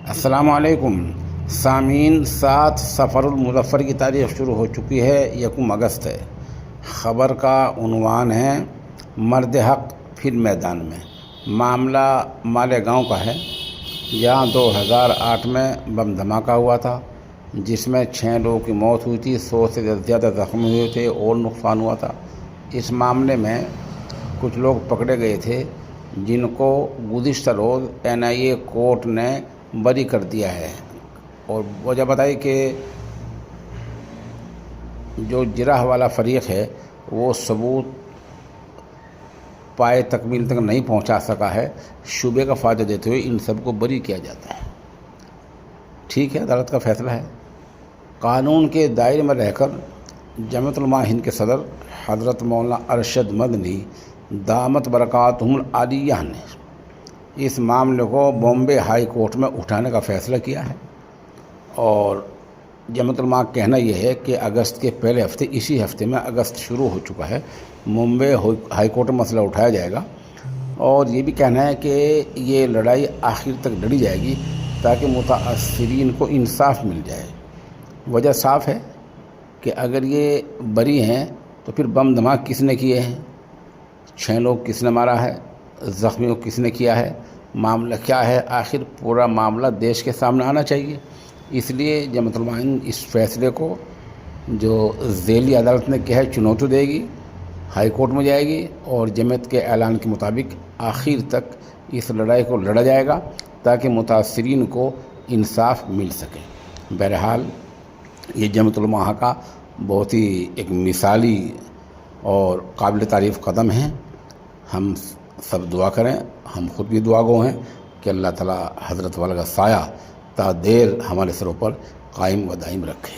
السلام علیکم سامعین، 7 صفر المظفر کی تاریخ شروع ہو چکی ہے، 1 اگست ہے۔ خبر کا عنوان ہے مرد حق پھر میدان میں۔ معاملہ مالیگاؤں کا ہے، جہاں 2008 میں بم دھماکہ ہوا تھا، جس میں 6 لوگوں کی موت ہوئی تھی، 100 سے زیادہ زخمی ہوئے تھے اور نقصان ہوا تھا۔ اس معاملے میں کچھ لوگ پکڑے گئے تھے، جن کو گزشتہ روز NIA کورٹ نے بری کر دیا ہے، اور وجہ بتائی کہ جو جرح والا فریق ہے وہ ثبوت پائے تکمیل تک نہیں پہنچا سکا ہے۔ شبے کا فائدہ دیتے ہوئے ان سب کو بری کیا جاتا ہے۔ ٹھیک ہے، عدالت کا فیصلہ ہے۔ قانون کے دائرے میں رہ کر جمعیت علماء ہند کے صدر حضرت مولانا ارشد مدنی دامت برکاتہم العالیہ نے اس معاملے کو بامبے ہائی کورٹ میں اٹھانے کا فیصلہ کیا ہے، اور جمعیت علماء کا کہنا یہ ہے کہ اگست کے پہلے ہفتے، اسی ہفتے میں اگست شروع ہو چکا ہے، بامبے ہائی کورٹ میں مسئلہ اٹھایا جائے گا، اور یہ بھی کہنا ہے کہ یہ لڑائی آخر تک لڑی جائے گی تاکہ متاثرین کو انصاف مل جائے۔ وجہ صاف ہے کہ اگر یہ بری ہیں تو پھر بم دھماکے کس نے کیے ہیں، 6 لوگ کس نے مارا ہے، زخمیوں کس نے کیا ہے، معاملہ کیا ہے، آخر پورا معاملہ دیش کے سامنے آنا چاہیے۔ اس لیے جمعیت علماء اس فیصلے کو جو ذیلی عدالت نے کیا ہے چنوتی دے گی، ہائی کورٹ میں جائے گی، اور جمعیت کے اعلان کے مطابق آخر تک اس لڑائی کو لڑا جائے گا تاکہ متاثرین کو انصاف مل سکے۔ بہرحال یہ جمعیت علماء کا بہت ہی ایک مثالی اور قابل تعریف قدم ہے۔ ہم سب دعا کریں، ہم خود بھی دعا گو ہیں کہ اللہ تعالی حضرت والا کا سایہ تا دیر ہمارے سروں پر قائم و دائم رکھے۔